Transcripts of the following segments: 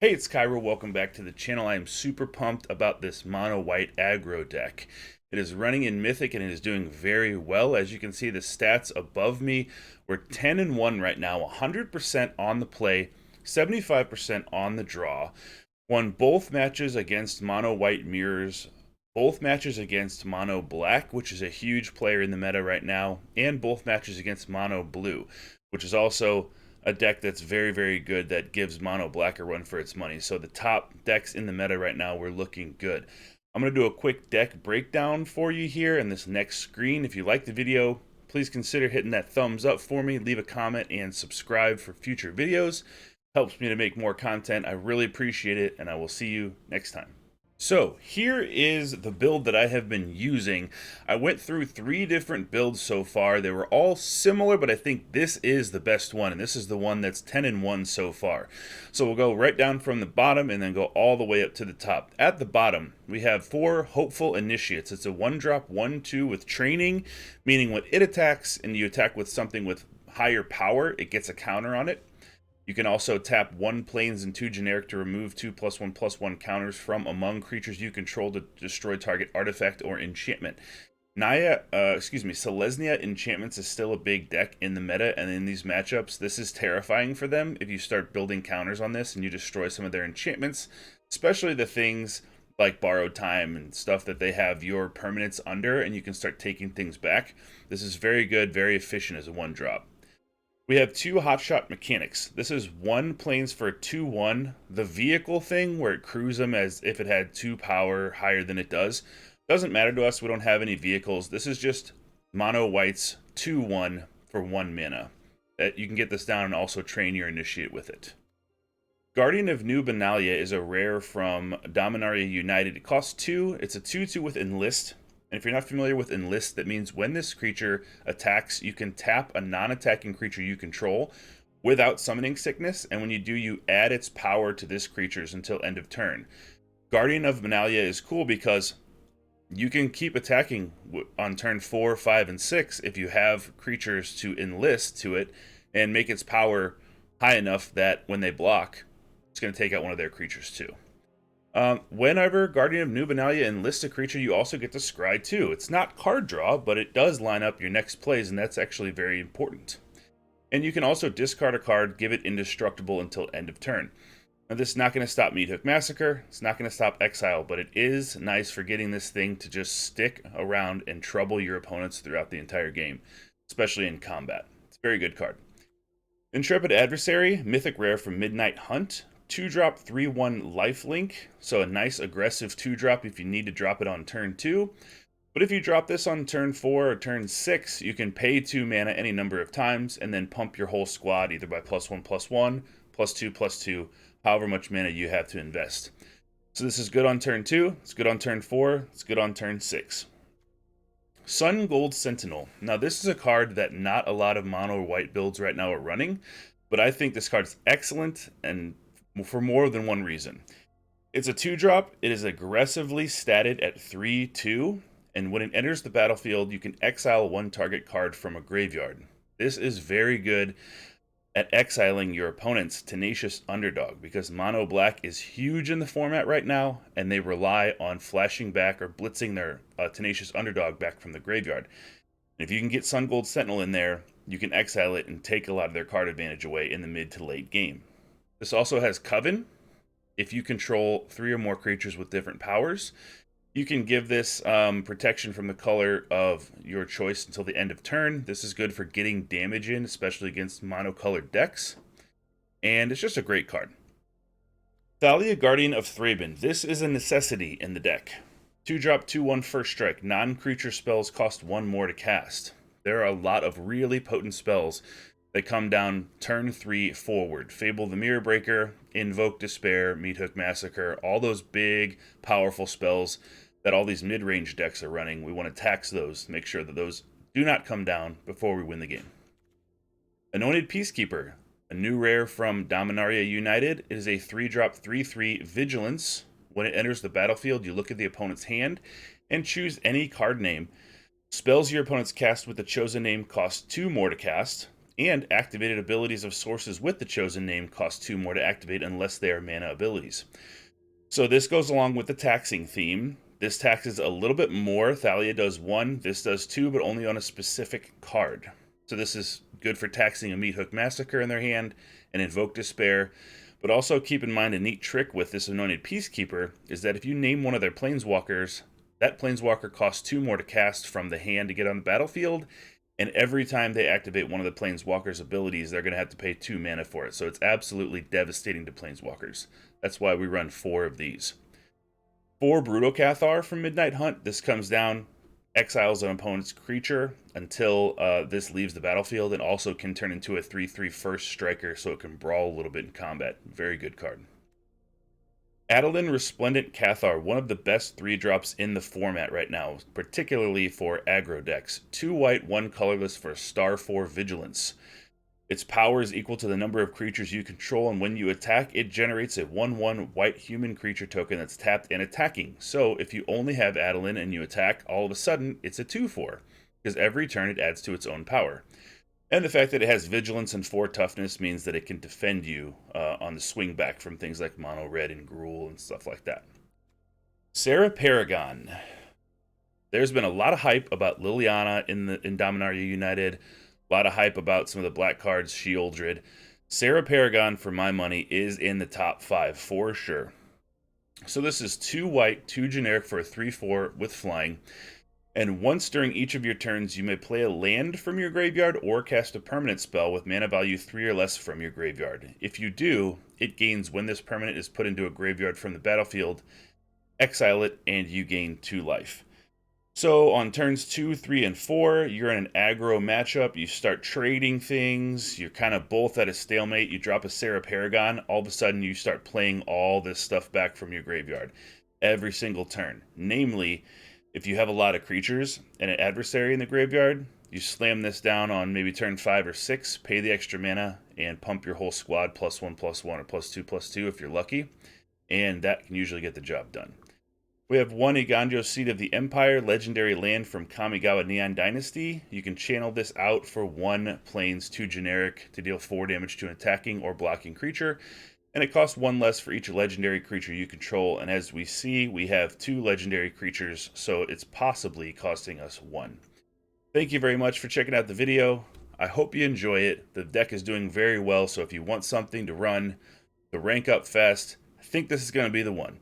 Hey, it's Kaero. Welcome back to the channel. I am super pumped about this Mono White Aggro deck. It is running in Mythic and it is doing very well. As you can see, the stats above me, we're 10-1 right now, 100% on the play, 75% on the draw. Won both matches against Mono White Mirrors, both matches against Mono Black, which is a huge player in the meta right now, and both matches against Mono Blue, which is also a deck that's very, very good that gives Mono Black a run for its money. So the top decks in the meta right now, we're looking good. I'm going to do a quick deck breakdown for you here in this next screen. If you like the video, please consider hitting that thumbs up for me, leave a comment, and subscribe for future videos. Helps me to make more content. I really appreciate it, and I will see you next time. So here is the build that I have been using. I went through 3 different builds so far. They were all similar, but I think this is the best one, and this is the one that's 10-1 so far. So we'll go right down from the bottom and then go all the way up to the top. At the bottom, we have 4 Hopeful Initiates. It's a 1-drop 1/2 with training, meaning when it attacks and you attack with something with higher power, it gets a counter on it. You can also tap 1 plains and 2 generic to remove 2+1/+1 counters from among creatures you control to destroy target artifact or enchantment. Selesnya enchantments is still a big deck in the meta, and in these matchups, this is terrifying for them if you start building counters on this and you destroy some of their enchantments, especially the things like Borrowed Time and stuff that they have your permanents under, and you can start taking things back. This is very good, very efficient as a 1-drop. We have 2 Hotshot Mechanics. This is 1 planes for 2/1. The vehicle thing, where it crews them as if it had 2 power higher than it does, doesn't matter to us. We don't have any vehicles. This is just Mono White's 2/1 for 1 mana. You can get this down and also train your initiate with it. Guardian of New Benalia is a rare from Dominaria United. It costs 2. It's a 2/2 with Enlist. And if you're not familiar with Enlist, that means when this creature attacks, you can tap a non-attacking creature you control without summoning sickness, and when you do, you add its power to this creature's until end of turn. Guardian of Benalia is cool because you can keep attacking on turn 4, 5, and 6 if you have creatures to enlist to it and make its power high enough that when they block, it's going to take out one of their creatures too. Whenever Guardian of New Benalia enlists a creature, you also get to scry too. It's not card draw, but it does line up your next plays, and that's actually very important. And you can also discard a card, give it indestructible until end of turn. Now, this is not going to stop MYTHIC Massacre, it's not going to stop Exile, but it is nice for getting this thing to just stick around and trouble your opponents throughout the entire game, especially in combat. It's a very good card. Intrepid Adversary, Mythic Rare from Midnight Hunt. 2-drop 3/1 lifelink, so a nice aggressive 2-drop if you need to drop it on turn 2. But if you drop this on turn 4 or turn 6, you can pay 2 mana any number of times and then pump your whole squad either by +1/+1, +2/+2, however much mana you have to invest. So this is good on turn 2, it's good on turn 4, it's good on turn 6. Sungold Sentinel. Now this is a card that not a lot of mono white builds right now are running, but I think this card is excellent and for more than one reason. It's a 2-drop, it is aggressively statted at 3/2, and when it enters the battlefield, you can exile 1 target card from a graveyard. This is very good at exiling your opponent's Tenacious Underdog, because Mono Black is huge in the format right now, and they rely on flashing back or blitzing their Tenacious Underdog back from the graveyard. And if you can get Sungold Sentinel in there, you can exile it and take a lot of their card advantage away in the mid to late game. This also has Coven. If you control 3 or more creatures with different powers, you can give this protection from the color of your choice until the end of turn. This is good for getting damage in, especially against monocolored decks. And it's just a great card. Thalia, Guardian of Thraben. This is a necessity in the deck. 2-drop 2/1 first strike. Non-creature spells cost 1 more to cast. There are a lot of really potent spells they come down turn 3 forward. Fable the Mirror Breaker, Invoke Despair, MYTHIC Massacre, all those big, powerful spells that all these mid-range decks are running. We want to tax those, make sure that those do not come down before we win the game. Anointed Peacekeeper, a new rare from Dominaria United. It is a 3-drop 3/3 Vigilance. When it enters the battlefield, you look at the opponent's hand and choose any card name. Spells your opponents cast with the chosen name cost 2 more to cast. And activated abilities of sources with the chosen name cost 2 more to activate unless they are mana abilities. So this goes along with the taxing theme. This taxes a little bit more. Thalia does 1, this does 2, but only on a specific card. So this is good for taxing a Meathook Massacre in their hand and Invoke Despair. But also keep in mind a neat trick with this Anointed Peacekeeper is that if you name one of their Planeswalkers, that Planeswalker costs 2 more to cast from the hand to get on the battlefield, and every time they activate one of the Planeswalker's abilities, they're going to have to pay 2 mana for it. So it's absolutely devastating to Planeswalkers. That's why we run 4 of these. For Brutal Cathar from Midnight Hunt, this comes down, exiles an opponent's creature until this leaves the battlefield, and also can turn into a 3/3 first striker so it can brawl a little bit in combat. Very good card. Adeline Resplendent Cathar, one of the best 3-drops in the format right now, particularly for aggro decks. 2 white, 1 colorless for star 4 Vigilance. Its power is equal to the number of creatures you control, and when you attack, it generates a 1/1 white human creature token that's tapped and attacking. So if you only have Adeline and you attack, all of a sudden it's a 2/4, because every turn it adds to its own power. And the fact that it has Vigilance and 4 Toughness means that it can defend you on the swing back from things like Mono Red and Gruul and stuff like that. Serra Paragon. There's been a lot of hype about Liliana in Dominaria United. A lot of hype about some of the black cards, Sheoldred. Serra Paragon, for my money, is in the top 5 for sure. So this is 2 white, 2 generic for a 3/4 with flying. And once during each of your turns, you may play a land from your graveyard or cast a permanent spell with mana value 3 or less from your graveyard. If you do, it gains when this permanent is put into a graveyard from the battlefield, exile it, and you gain 2 life. So on turns 2, 3, and 4, you're in an aggro matchup, you start trading things, you're kind of both at a stalemate, you drop a Serra Paragon, all of a sudden you start playing all this stuff back from your graveyard every single turn. Namely, if you have a lot of creatures and an adversary in the graveyard, you slam this down on maybe turn 5 or 6, pay the extra mana, and pump your whole squad +1/+1 or +2/+2 if you're lucky, and that can usually get the job done. We have 1 Eiganjo Seat of the Empire, legendary land from Kamigawa Neon Dynasty. You can channel this out for 1 plains, 2 generic to deal 4 damage to an attacking or blocking creature, and it costs 1 less for each legendary creature you control, and as we see, we have 2 legendary creatures, so it's possibly costing us 1. Thank you very much for checking out the video. I hope you enjoy it. The deck is doing very well, so if you want something to run, to rank up fast, I think this is going to be the one.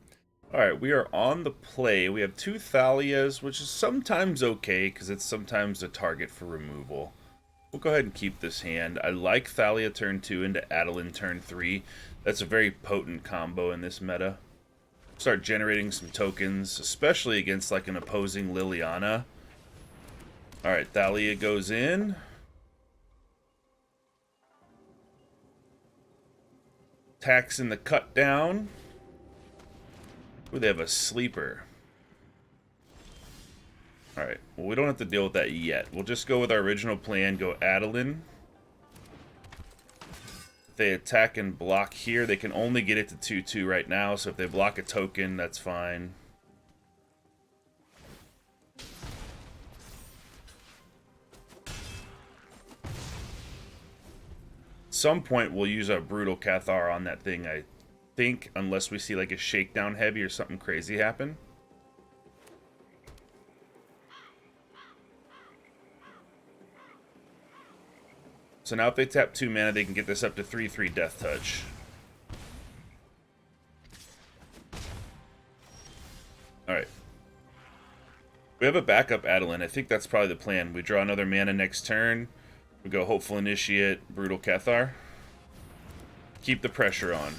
Alright, we are on the play. We have 2 Thalias, which is sometimes okay, because it's sometimes a target for removal. We'll go ahead and keep this hand. I like Thalia turn 2 into Adeline turn 3. That's a very potent combo in this meta. Start generating some tokens, especially against like an opposing Liliana. Alright, Thalia goes in. Attacks in the cut down. Ooh, they have a sleeper. Alright, well, we don't have to deal with that yet. We'll just go with our original plan, go Adeline. If they attack and block here, they can only get it to 2/2 right now, so if they block a token, that's fine. At some point, we'll use our Brutal Cathar on that thing, I think, unless we see like a shakedown heavy or something crazy happen. So now if they tap 2 mana, they can get this up to 3/3 Death Touch. Alright. We have a backup Adeline. I think that's probably the plan. We draw another mana next turn. We go Hopeful Initiate, Brutal Cathar. Keep the pressure on.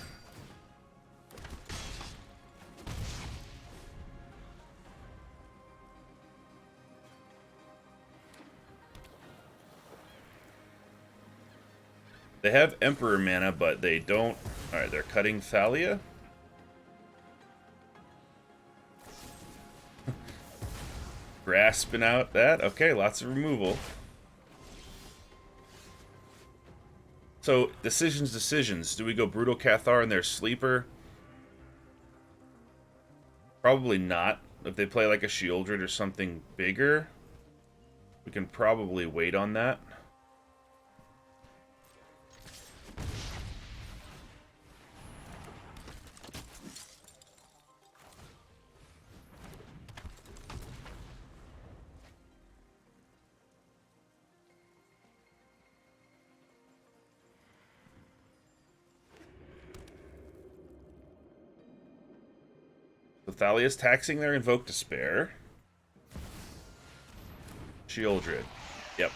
They have Emperor mana, but they don't... Alright, they're cutting Thalia. Grasping out that. Okay, lots of removal. So, decisions. Do we go Brutal Cathar in their sleeper? Probably not. If they play like a Sheoldred or something bigger, we can probably wait on that. So Thalia's taxing their Invoke Despair. Sheoldred. Yep.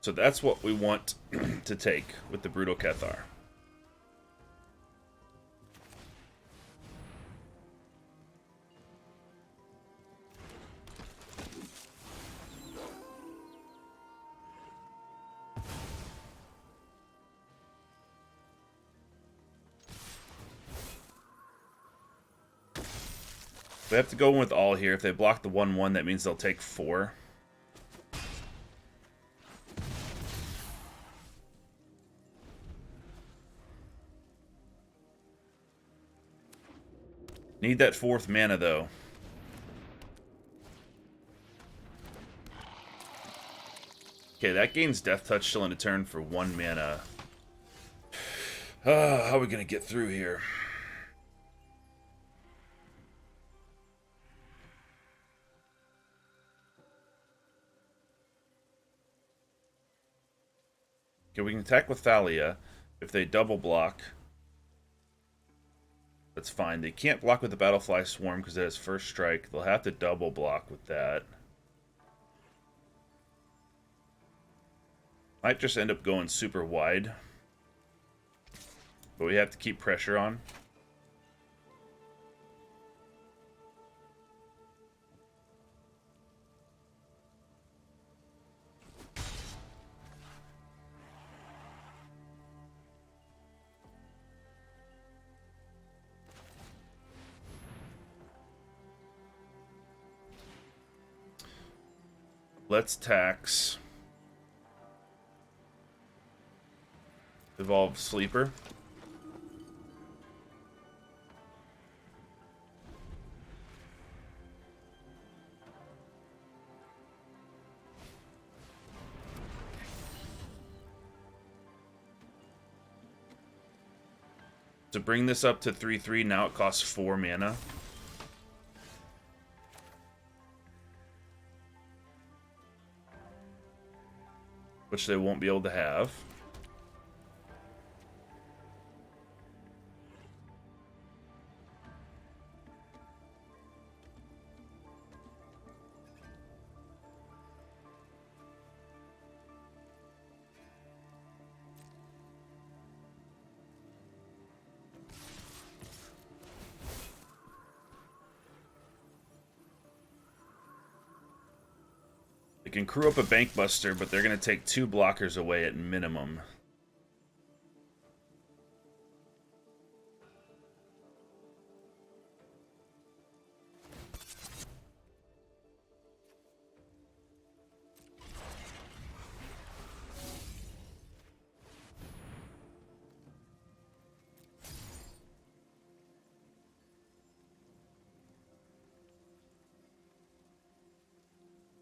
So that's what we want to take with the Brutal Cathar. We have to go in with all here. If they block the 1/1, that means they'll take 4. Need that 4th mana, though. Okay, that gains Death Touch still in a turn for 1 mana. How are we going to get through here? Okay, we can attack with Thalia. If they double block, that's fine. They can't block with the Battlefly Swarm because it has first strike. They'll have to double block with that. Might just end up going super wide. But we have to keep pressure on. Let's tax. Evolve Sleeper. To bring this up to 3/3, now it costs 4 mana. Which they won't be able to have. They can crew up a Bankbuster, but they're going to take 2 blockers away at minimum.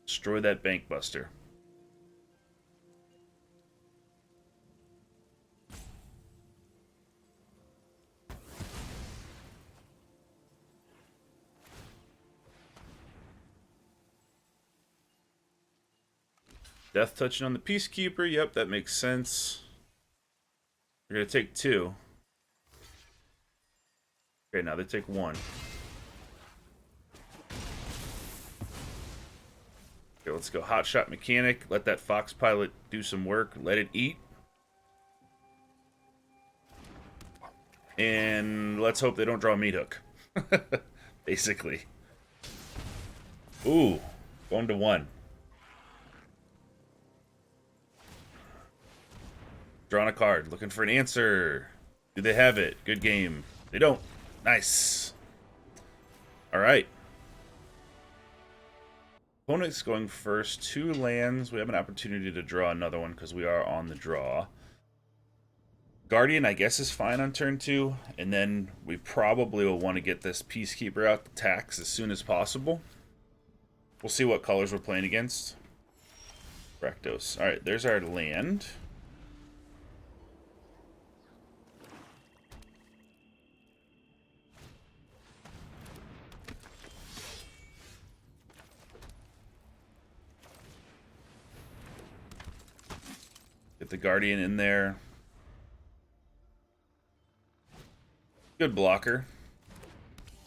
Destroy that Bankbuster. Death touching on the Peacekeeper. Yep, that makes sense. They're going to take 2. Okay, now they take 1. Okay, let's go Hotshot Mechanic. Let that Fox Pilot do some work. Let it eat. And let's hope they don't draw a Meat Hook. Basically. Ooh, going to 1. Drawing a card, looking for an answer. Do they have it? Good game. They don't. Nice. All right. Opponent's going first. 2 lands. We have an opportunity to draw another one because we are on the draw. Guardian, I guess, is fine on turn 2. And then we probably will want to get this Peacekeeper out the tax as soon as possible. We'll see what colors we're playing against. Rakdos. All right, there's our land. Get the Guardian in there. Good blocker.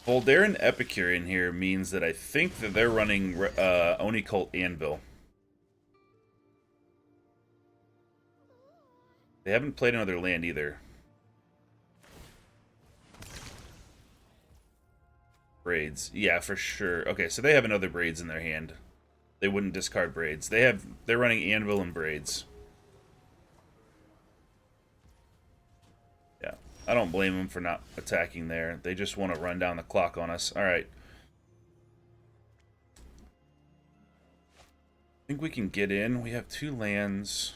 Voldaren Epicurean here means that I think that they're running Oni Cult Anvil. They haven't played another land either. Braids. Yeah, for sure. Okay, so they have another Braids in their hand. They wouldn't discard Braids. They're running Anvil and Braids. Yeah. I don't blame them for not attacking there. They just want to run down the clock on us. Alright. I think we can get in. We have 2 lands.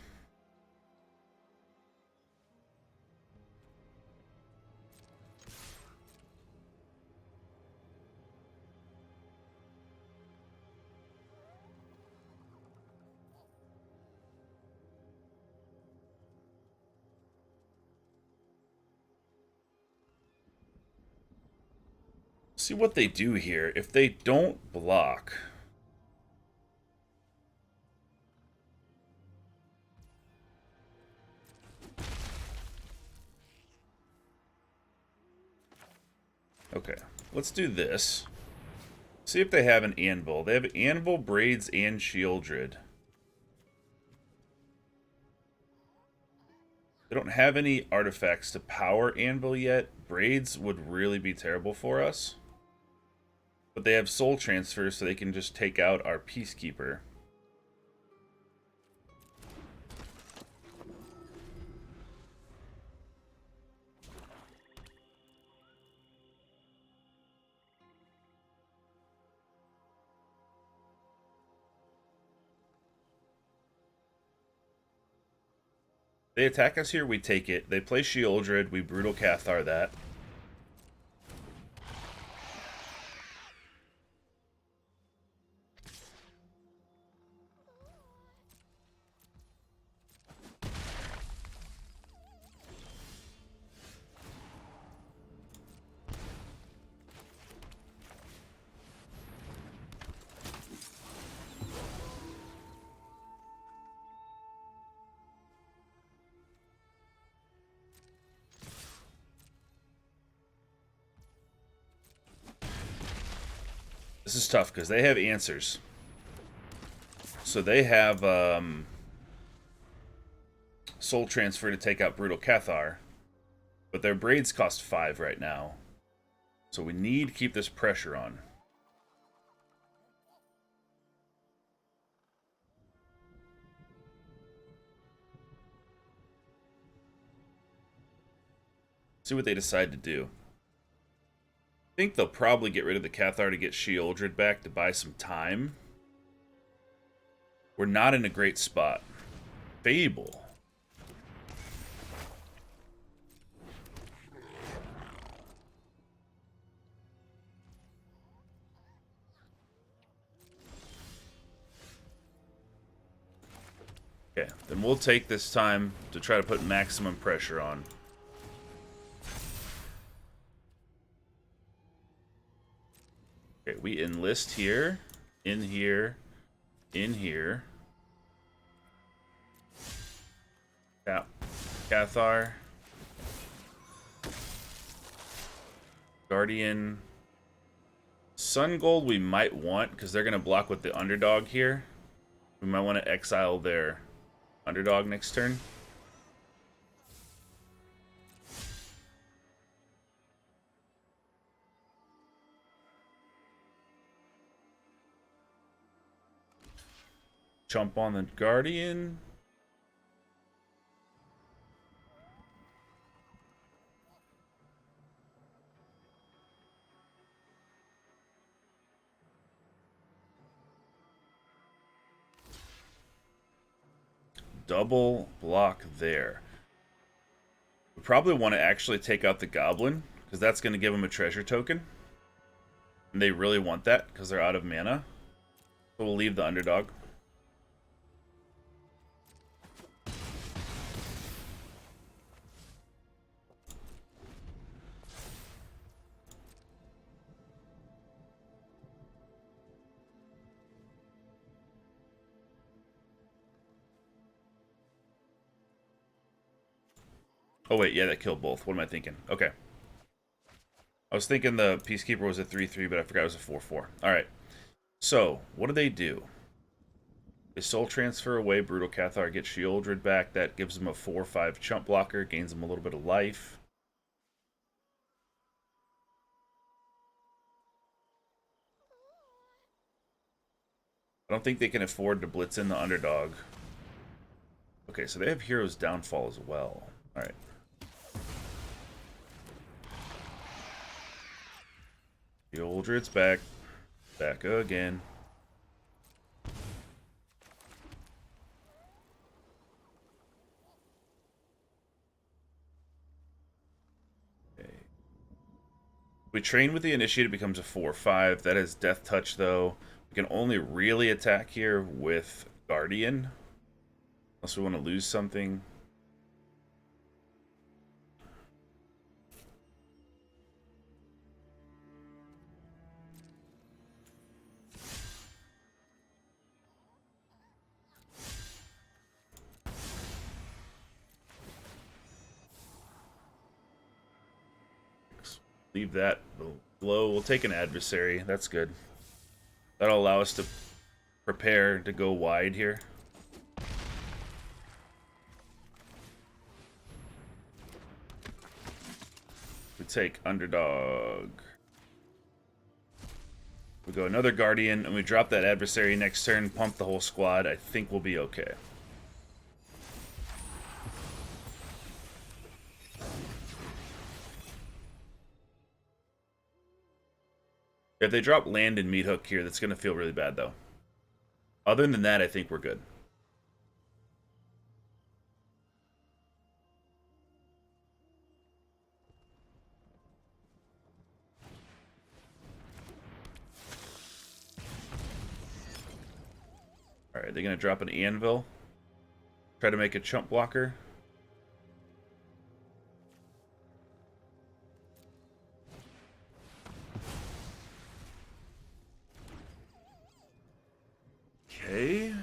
See what they do here. If they don't block... Okay, let's do this. See if they have an Anvil. They have Anvil, Braids, and Shieldred. They don't have any artifacts to power Anvil yet. Braids would really be terrible for us. But they have Soul Transfer, so they can just take out our Peacekeeper. They attack us here, we take it. They play Shieldred, we Brutal Cathar that. This is tough because they have answers. So they have Soul Transfer to take out Brutal Cathar. But their Braids cost 5 right now. So we need to keep this pressure on. See what they decide to do. I think they'll probably get rid of the Cathar to get Shieldred back to buy some time. We're not in a great spot. Fable. Okay, then we'll take this time to try to put maximum pressure on. Okay, we enlist here, in here, in here. Tap Cathar. Guardian. Sungold we might want, because they're going to block with the Underdog here. We might want to exile their Underdog next turn. Jump on the Guardian. Double block there. We probably want to actually take out the Goblin, because that's going to give them a treasure token. And they really want that, because they're out of mana. So we'll leave the Underdog. Oh wait, yeah, that killed both. What am I thinking? Okay. I was thinking the Peacekeeper was a 3/3, but I forgot it was a 4/4. Alright. So, what do? They soul transfer away Brutal Cathar, get Shieldred back. That gives him a 4/5 chump blocker, gains him a little bit of life. I don't think they can afford to blitz in the underdog. Okay, so they have Hero's Downfall as well. Alright. Shieldred's back. Back again. We train with the Initiate, it becomes a 4/5. That has Death Touch, though. We can only really attack here with Guardian. Unless we want to lose something. Leave that glow. We'll take an adversary. That's good. That'll allow us to prepare to go wide here. We take Underdog. We go another Guardian, and we drop that adversary next turn, pump the whole squad. I think we'll be okay. If they drop land and MYTHIC here, that's going to feel really bad, though. Other than that, I think we're good. Alright, they're going to drop an Anvil. Try to make a chump blocker. Okay.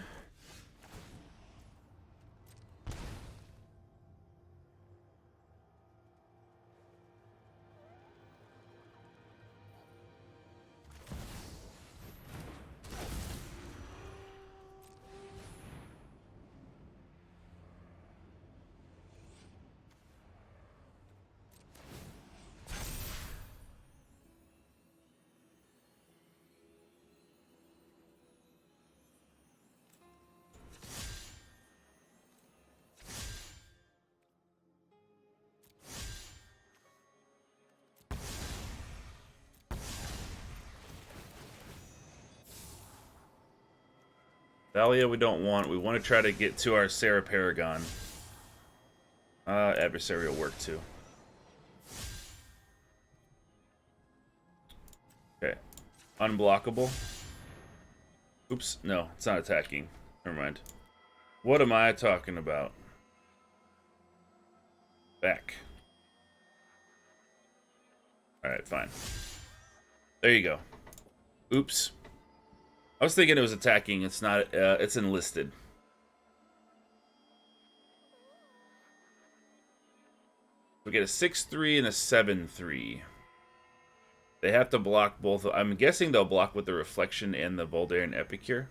Thalia we don't want. We want to try to get to our Serra Paragon. Adversary will work too. Okay. Unblockable. Oops. No, it's not attacking. Never mind. What am I talking about? Back. Alright, fine. There you go. Oops. I was thinking it was attacking. It's not. It's enlisted. We get a 6/3 and a 7/3. They have to block both. I'm guessing they'll block with the Reflection and the Voldaren Epicure.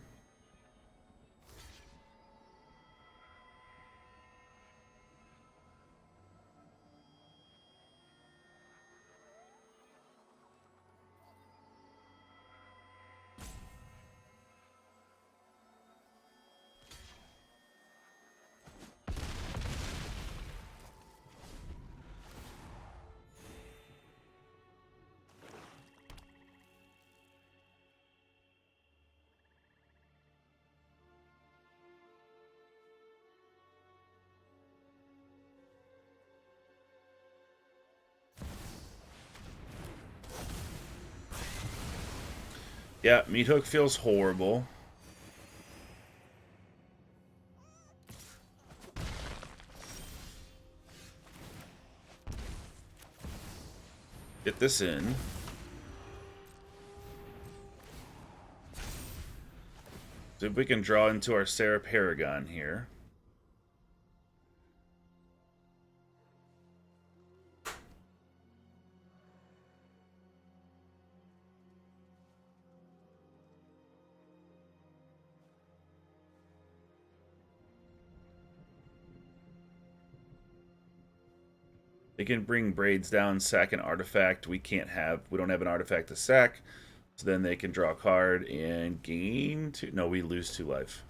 Yeah, MYTHIC feels horrible. Get this in. See if we can draw into our Serra Paragon here. They can bring braids down, sack an artifact. We don't have an artifact to sack. So then they can draw a card and gain 2. No, we lose 2 life.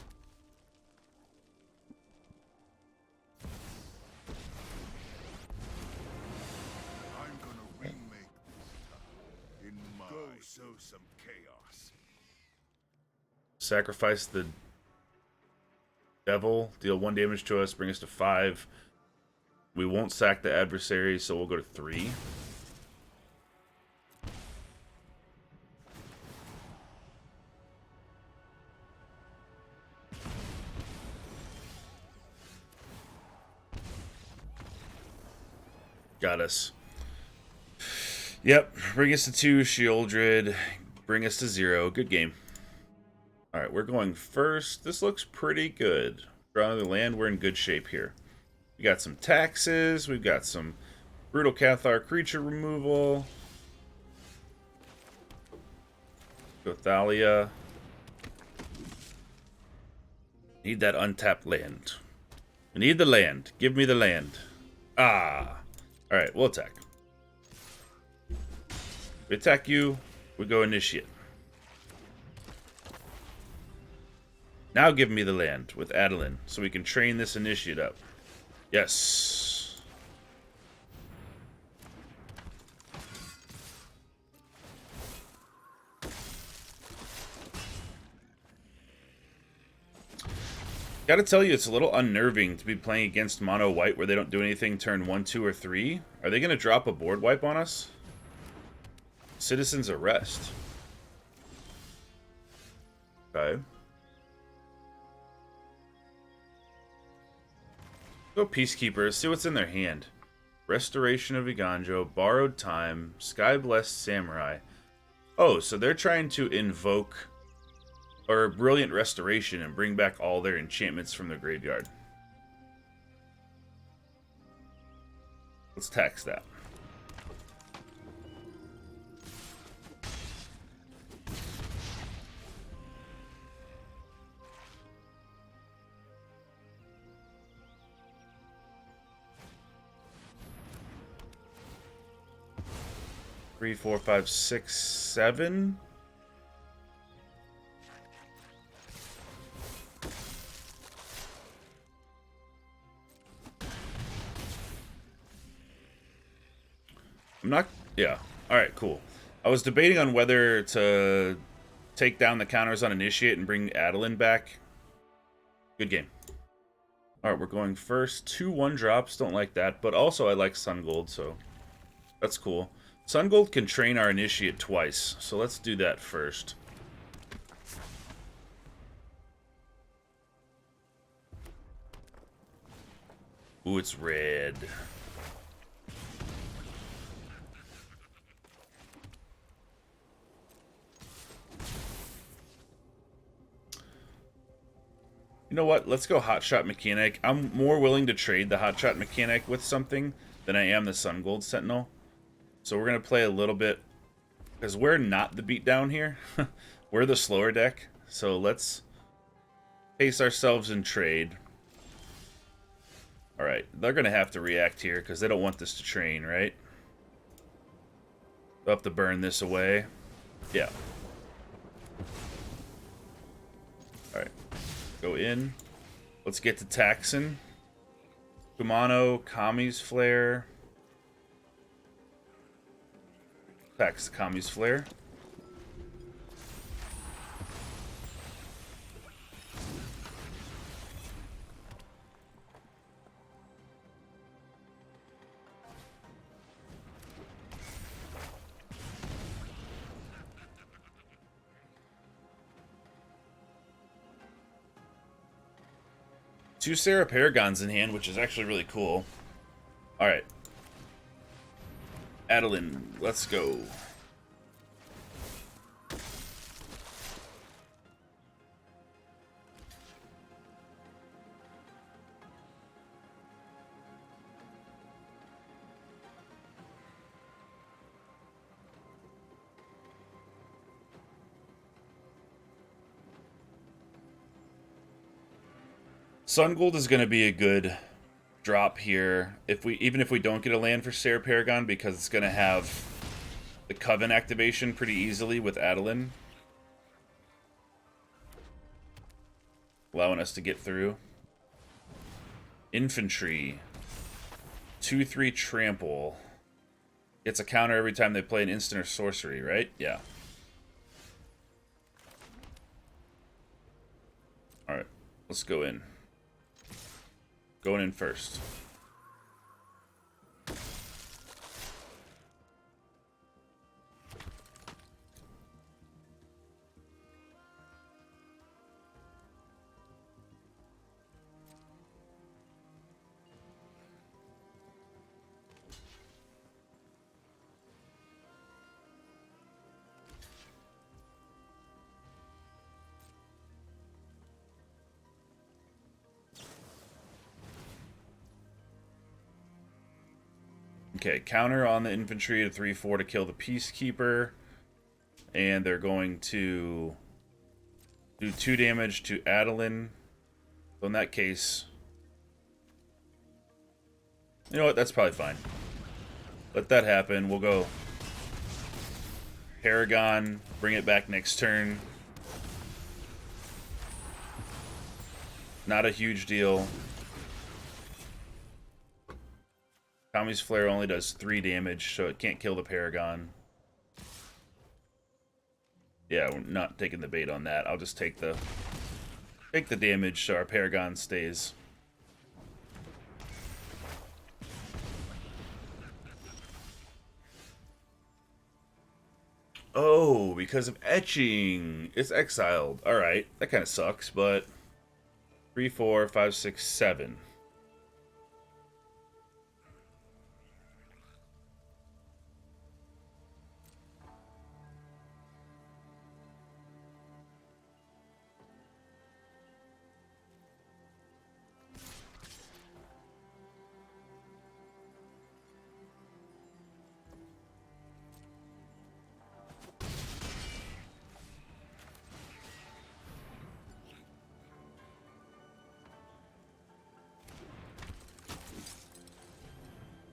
I'm gonna remake this in my go sow some chaos. Sacrifice the devil, deal 1 damage to us, bring us to 5. We won't sack the adversary, so we'll go to 3. Got us. Yep, bring us to 2, Shieldred, bring us to 0. Good game. Alright, we're going first. This looks pretty good. Draw another land, we're in good shape here. We got some taxes, we've got some Brutal Cathar creature removal. Go Thalia. Need that untapped land. I need the land. Give me the land. Ah. Alright, we'll attack. We attack you, we go initiate. Now give me the land with Adeline, so we can train this initiate up. Yes. Gotta tell you, it's a little unnerving to be playing against Mono White where they don't do anything turn 1, 2, or 3. Are they gonna drop a board wipe on us? Citizen's Arrest. Okay. Go Peacekeeper, see what's in their hand. Restoration of Eiganjo, Borrowed Time, Sky Blessed Samurai. Oh, so they're trying to invoke or Brilliant Restoration and bring back all their enchantments from the graveyard. Let's tax that. Three, 4, 5, 6, 7. I'm not... Yeah. Alright, cool. I was debating on whether to take down the counters on Initiate and bring Adeline back. Good game. Alright, we're going first. 2 1-drops. Don't like that. But also I like Sungold, so that's cool. Sungold can train our Initiate twice, so let's do that first. Ooh, it's red. You know what? Let's go Hotshot Mechanic. I'm more willing to trade the Hotshot Mechanic with something than I am the Sungold Sentinel. So we're going to play a little bit, because we're not the beatdown here. We're the slower deck. So let's pace ourselves and trade. Alright, they're going to have to react here, because they don't want this to train, right? They'll have to burn this away. Yeah. Alright. Go in. Let's get to taxing. Kumano, Kami's Flare. Tax the Kami's Flare. Two Serra Paragons in hand, which is actually really cool. Alright. Adeline, let's go. Sungold is going to be a good drop here. Even if we don't get a land for Serra Paragon, because it's going to have the Coven activation pretty easily with Adeline, allowing us to get through. Infantry. 2/3 trample. Gets a counter every time they play an instant or sorcery, right? Yeah. Alright, let's go in. Going in first. Okay, counter on the infantry to 3/4 to kill the Peacekeeper. And they're going to do 2 damage to Adeline. So in that case, you know what? That's probably fine. Let that happen. We'll go Paragon, bring it back next turn. Not a huge deal. Tommy's Flare only does 3 damage, so it can't kill the Paragon. Yeah, we're not taking the bait on that. I'll just take the damage so our Paragon stays. Oh, because of etching. It's exiled. Alright, that kind of sucks, but 3, 4, 5, 6, 7.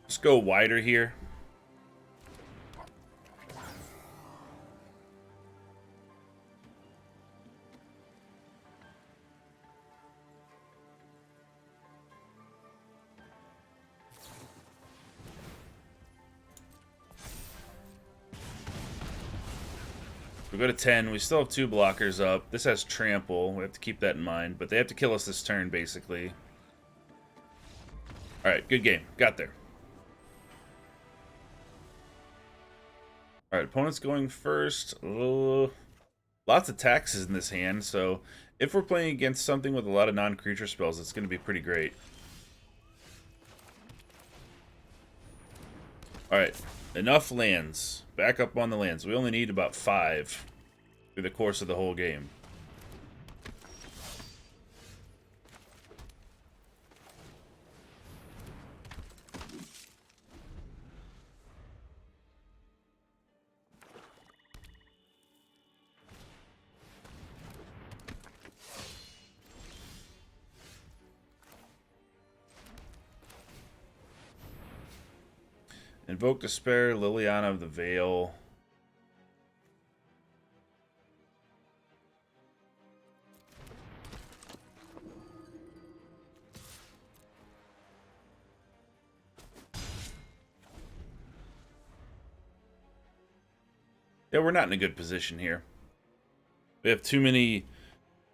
Let's go wider here. We go to 10. We still have 2 blockers up. This has trample. We have to keep that in mind. But they have to kill us this turn, basically. Alright, good game. Got there. Alright, opponent's going first. Lots of taxes in this hand, so if we're playing against something with a lot of non-creature spells, it's going to be pretty great. Alright, enough lands. Back up on the lands. We only need about 5 through the course of the whole game. Invoke Despair, Liliana of the Veil. Yeah, we're not in a good position here. We have too many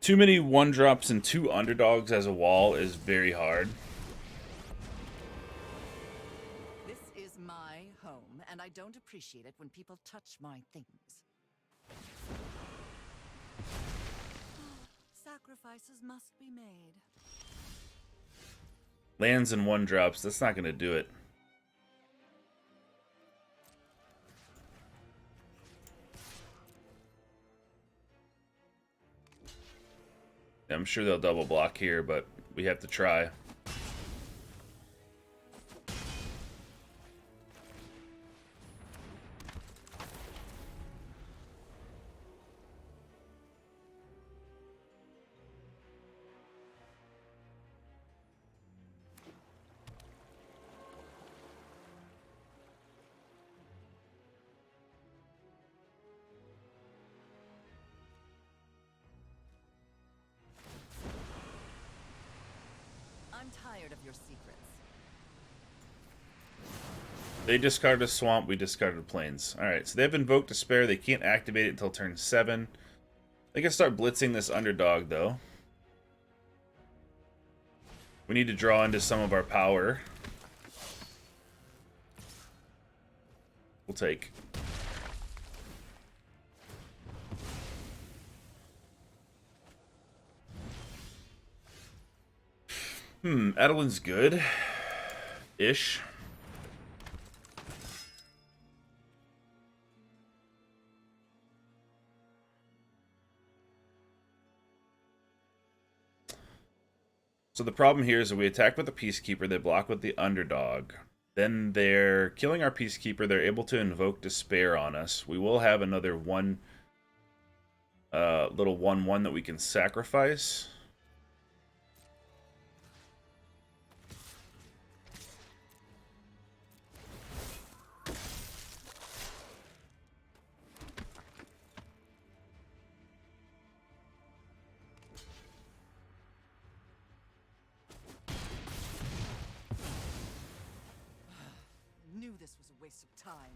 1-drops and 2 underdogs as a wall is very hard. And I don't appreciate it when people touch my things. Sacrifices must be made. Lands and 1-drops, that's not going to do it. I'm sure they'll double block here, but we have to try. your secrets. They discarded a swamp, we discarded plains. Alright, so they have Invoke Despair. They can't activate it until turn 7. They can start blitzing this underdog, though. We need to draw into some of our power. We'll take. Adeline's good. Ish. So the problem here is that we attack with the Peacekeeper, they block with the Underdog. Then they're killing our Peacekeeper, they're able to invoke Despair on us. We will have another little 1/1 that we can sacrifice. Knew this was a waste of time.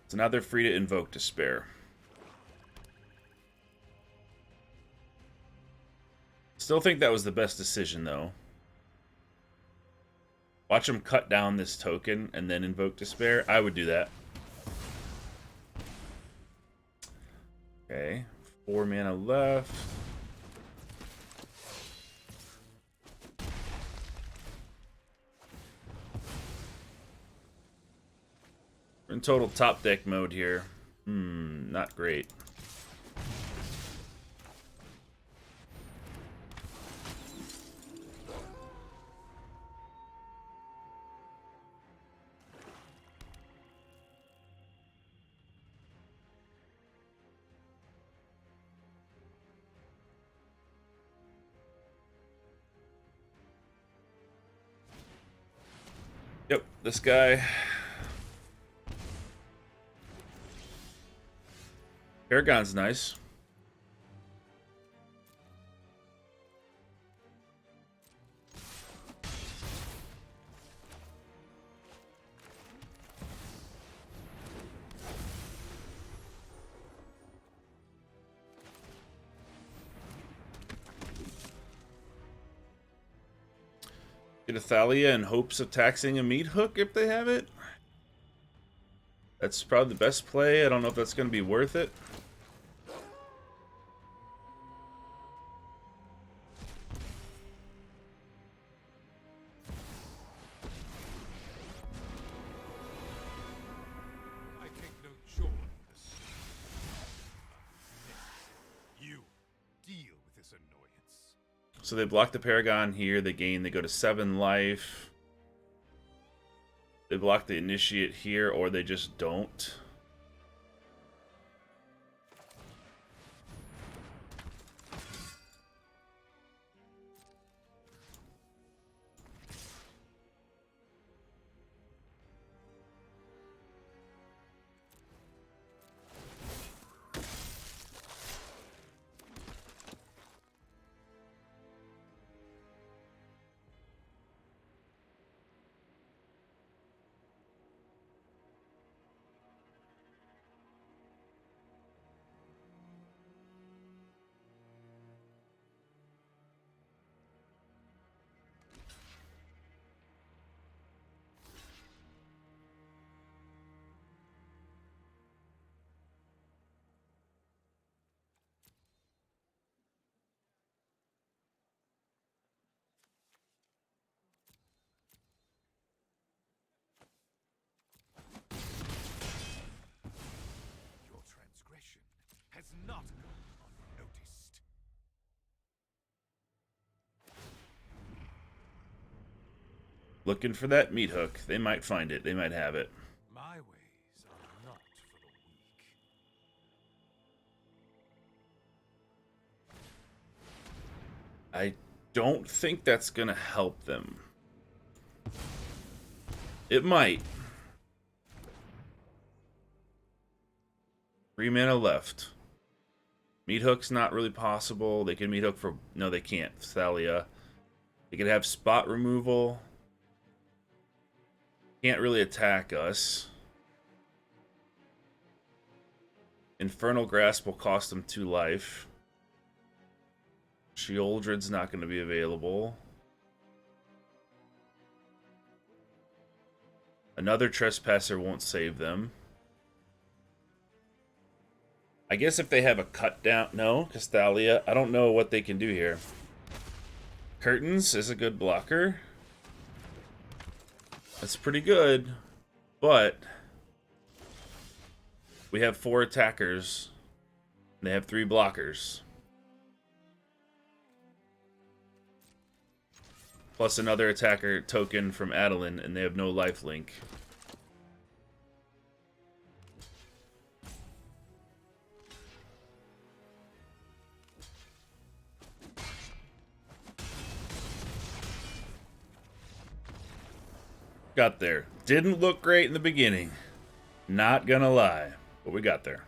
So now they're free to invoke Despair. Still think that was the best decision, though. Watch them cut down this token and then invoke Despair. I would do that. Okay. 4 mana left. We're in total top deck mode here. Not great. Yep, this guy. Paragon's nice. Get a Thalia in hopes of taxing a meat hook if they have it. That's probably the best play. I don't know if that's going to be worth it. I take no joy in this. You deal with this annoyance. So they block the Paragon here. They go to 7 life. They block the Initiate here, or they just don't. Your transgression has not gone unnoticed. Looking for that meat hook. They might find it. They might have it. My ways are not for the weak. I don't think that's going to help them. It might. 3 mana left. Meat hook's not really possible. They can meat hook for... No, they can't. Thalia. They could have spot removal. Can't really attack us. Infernal Grasp will cost them 2 life. Sheoldred's not going to be available. Another Trespasser won't save them. I guess if they have a cut down... No, because Thalia... I don't know what they can do here. Curtains is a good blocker. That's pretty good. But... we have 4 attackers. And they have 3 blockers. Plus another attacker token from Adeline, and they have no lifelink. Got there. Didn't look great in the beginning. Not gonna lie, but we got there.